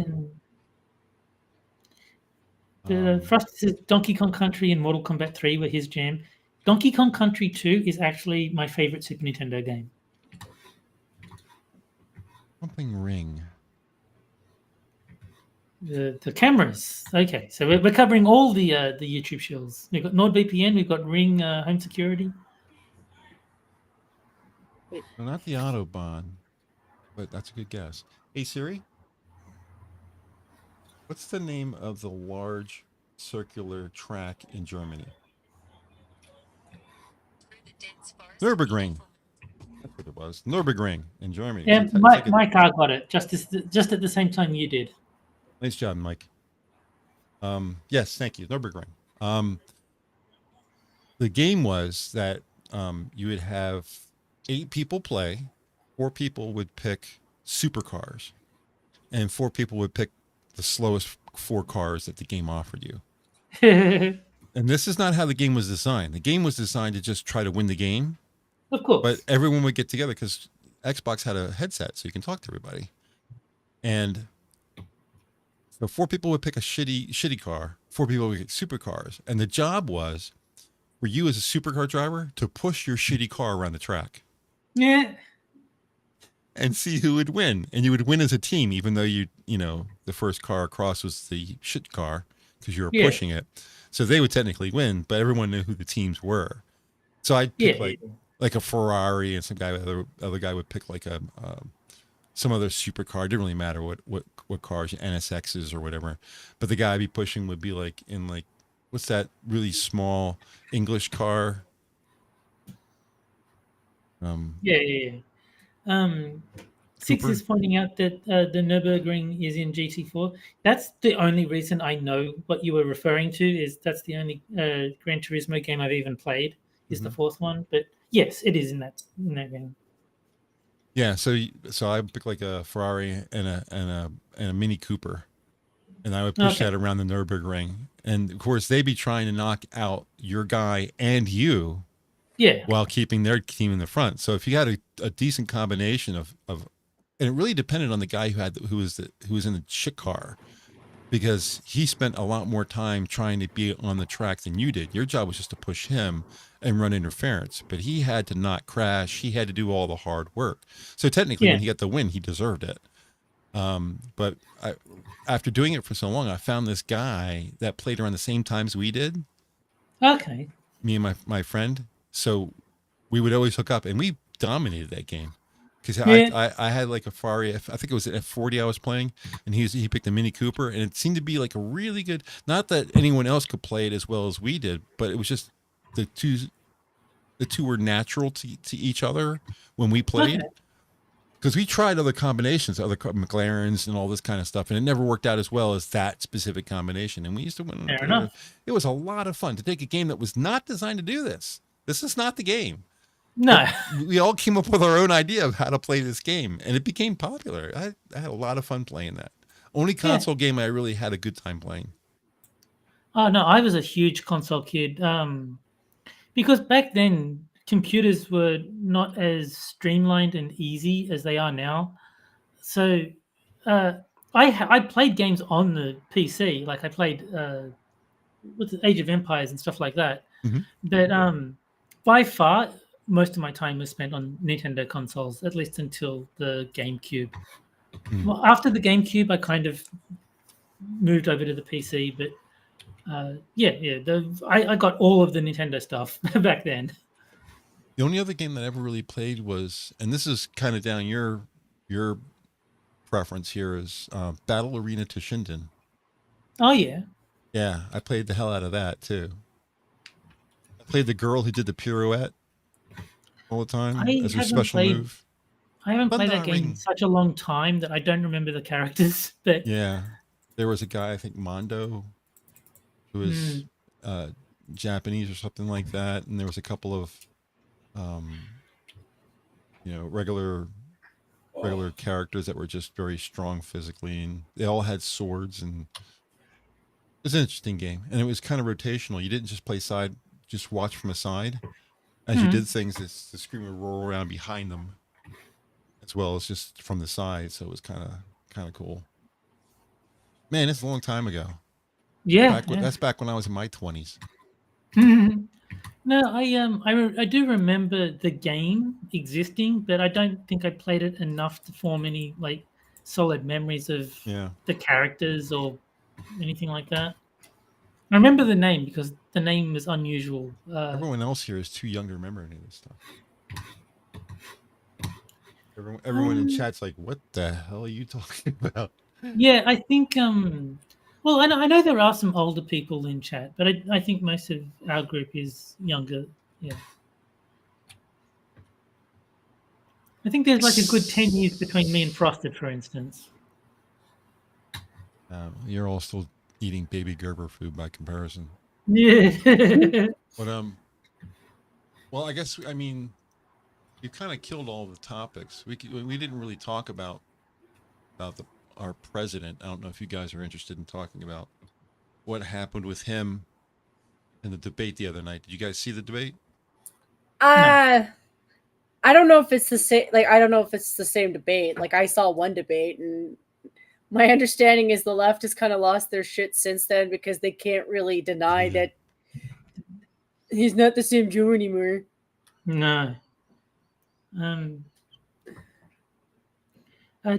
Yeah. Frost says Donkey Kong Country and Mortal Kombat 3 were his jam. Donkey Kong Country 2 is actually my favorite Super Nintendo game. Something ring. The cameras. Okay, so we're covering all the YouTube shills. We've got NordVPN, we've got Ring Home Security. No, not the Autobahn, but that's a good guess. Hey Siri, what's the name of the large circular track in Germany? Nürburgring. That's what it was. Nürburgring in Germany. Yeah, my car got it just at the same time you did. Nice job, Mike. Yes, thank you. Nürburgring. The game was that you would have 8 people play, 4 people would pick supercars, and 4 people would pick the slowest 4 cars that the game offered you. And this is not how the game was designed. The game was designed to just try to win the game. Of course. But everyone would get together because Xbox had a headset, so you can talk to everybody. And so 4 people would pick a shitty car, 4 people would pick supercars. And the job was for you as a supercar driver to push your shitty car around the track. Yeah. And see who would win. And you would win as a team, even though the first car across was the shit car because you were pushing it. So they would technically win, but everyone knew who the teams were. So I'd pick like a Ferrari, and some other guy would pick like some other supercar. It didn't really matter what cars, NSXs or whatever. But the guy I'd be pushing would be like in like, what's that really small English car? Six is pointing out that the Nürburgring is in GT4. That's the only reason I know what you were referring to. Is that's the only Gran Turismo game I've even played. Is the 4th one, but yes, it is in that game. Yeah, so I would pick like a Ferrari and a Mini Cooper, and I would push that around the Nürburgring, and of course they'd be trying to knock out your guy and you. Yeah. While keeping their team in the front. So if you had a decent combination of and it really depended on the guy who was in the shit car, because he spent a lot more time trying to be on the track than you did. Your job was just to push him and run interference, but he had to not crash. He had to do all the hard work. So technically, when he got the win, he deserved it. But after doing it for so long, I found this guy that played around the same times we did. Okay. me and my friend. So we would always hook up, and we dominated that game. Because Yeah. I had like a Ferrari, I think it was an F40 I was playing, and he picked a Mini Cooper, and it seemed to be like a really good. Not that anyone else could play it as well as we did, but it was just the two were natural to each other when we played. Okay. Because we tried other combinations, other McLarens and all this kind of stuff, and it never worked out as well as that specific combination. And we used to win. Fair enough. It was a lot of fun to take a game that was not designed to do this. This is not the game. No. We all came up with our own idea of how to play this game, and it became popular. I had a lot of fun playing that. Only console game I really had a good time playing. Oh no, I was a huge console kid. Because back then computers were not as streamlined and easy as they are now. So I played games on the PC, like I played what's it, Age of Empires and stuff like that. Mhm. But by far, most of my time was spent on Nintendo consoles, at least until the GameCube. Well, after the GameCube, I kind of moved over to the PC, but I got all of the Nintendo stuff back then. The only other game that I ever really played was, and this is kind of down your preference here, is Battle Arena Toshinden. Oh yeah. Yeah, I played the hell out of that too. I played the girl who did the pirouette all the time as her special move. I haven't played that game in such a long time that I don't remember the characters. But yeah, there was a guy, I think Mondo, who was Japanese or something like that, and there was a couple of regular characters that were just very strong physically, and they all had swords, and it was an interesting game. And it was kind of rotational. You didn't just play side, just watch from a side. As you did things, the screen would roll around behind them, as well as just from the side. So it was kind of cool. Man, it's a long time ago. Yeah, that's back when I was in my 20s. No, I do remember the game existing, but I don't think I played it enough to form any like solid memories of the characters or anything like that. I remember the name because the name is unusual. Everyone else here is too young to remember any of this stuff. Everyone in chat's like, "What the hell are you talking about?" Yeah, I think. Well, I know there are some older people in chat, but I think most of our group is younger. Yeah. I think there's like a good 10 years between me and Frosted, for instance. You're all still eating baby Gerber food by comparison. Yeah. But well, I guess you kind of killed all the topics. We didn't really talk about our president. I don't know if you guys are interested in talking about what happened with him in the debate the other night. Did you guys see the debate? I don't know if it's the same. Like, I don't know if it's the same debate. Like, I saw one debate, and my understanding is the left has kind of lost their shit since then because they can't really deny that he's not the same Joe anymore. No.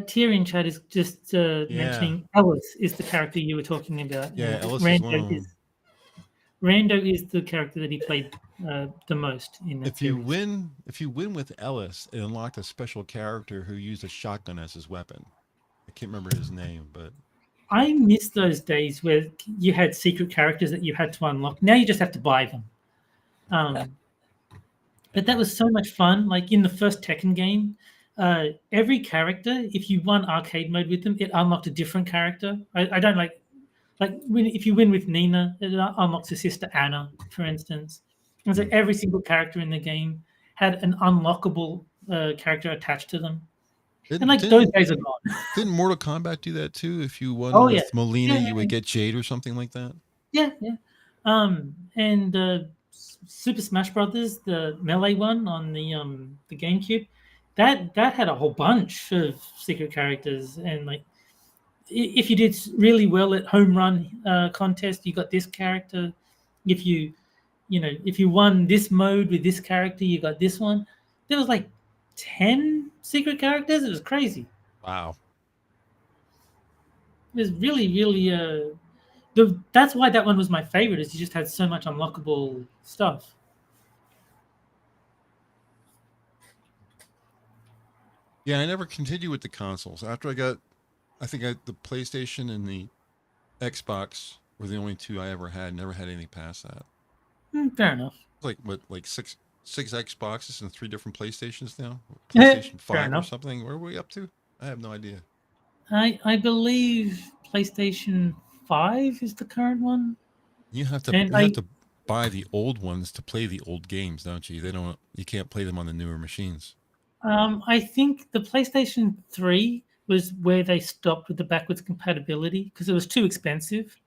Tier in chat is just mentioning Ellis is the character you were talking about. Yeah, Ellis Rando is the character that he played the most in that series. If you win with Ellis, it unlocked a special character who used a shotgun as his weapon. I can't remember his name, but I miss those days where you had secret characters that you had to unlock. Now you just have to buy them. But that was so much fun. Like in the first Tekken game, every character, if you won arcade mode with them, it unlocked a different character. I don't like if you win with Nina, it unlocks her sister Anna, for instance. And so every single character in the game had an unlockable character attached to them. And those days are gone. Didn't Mortal Kombat do that too? If you won with Molina, you would get Jade or something like that. Yeah. And Super Smash Brothers, the Melee one on the GameCube, that had a whole bunch of secret characters, and like if you did really well at home run contest, you got this character. If you won this mode with this character, you got this one. There was like 10 secret characters. It was crazy. Wow. It was really, really. that's why that one was my favorite. Is you just had so much unlockable stuff. Yeah, I never continued with the consoles. After I think the PlayStation and the Xbox were the only two I ever had. Never had anything past that. Fair enough. Like six Xboxes and 3 different PlayStations now? PlayStation 5 or enough. something? Where are we up to? I have no idea. I believe PlayStation 5 is the current one. You have to buy the old ones to play the old games, don't you? You can't play them on the newer machines. I think the PlayStation 3 was where they stopped with the backwards compatibility because it was too expensive.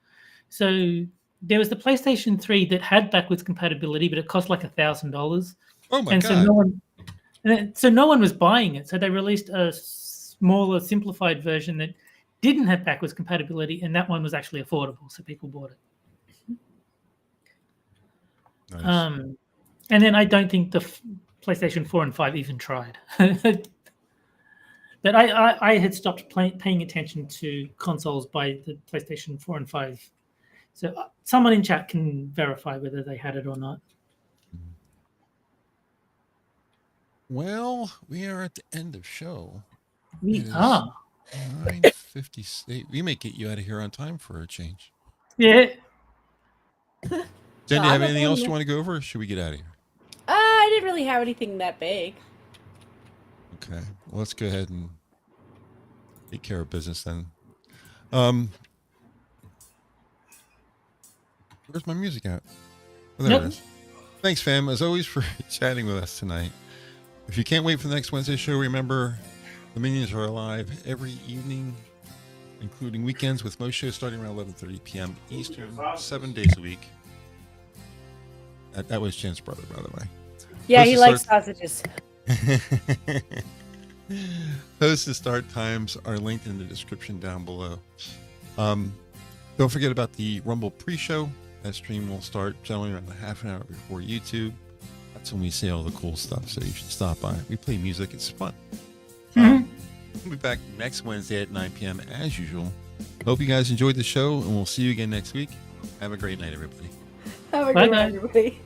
So there was the PlayStation 3 that had backwards compatibility, but it cost like $1,000. Oh my and god! So no one was buying it. So they released a smaller, simplified version that didn't have backwards compatibility, and that one was actually affordable, so people bought it. Nice. And then I don't think the PlayStation 4 and 5 even tried. But I had stopped paying attention to consoles by the PlayStation 4 and 5. So someone in chat can verify whether they had it or not. Well, we are at the end of show. We are. 9:58. We may get you out of here on time for a change. Yeah. Jen, do you have anything else you want to go over, or should we get out of here? I didn't really have anything that big. Okay. Well, let's go ahead and take care of business then. Where's my music at? Oh, there it is. Thanks, fam, as always, for chatting with us tonight. If you can't wait for the next Wednesday show, remember the Minions are alive every evening, including weekends, with most shows starting around 11:30 p.m. Eastern, 7 days a week. That was Jen's brother, by the way. Yeah, he likes sausages. Host and start times are linked in the description down below. Don't forget about the Rumble pre-show. That stream will start generally around a half an hour before YouTube. That's when we say all the cool stuff, so you should stop by. We play music. It's fun. We'll be back next Wednesday at 9 p.m. as usual. Hope you guys enjoyed the show, and we'll see you again next week. Have a great night, everybody. Have a good night, everybody.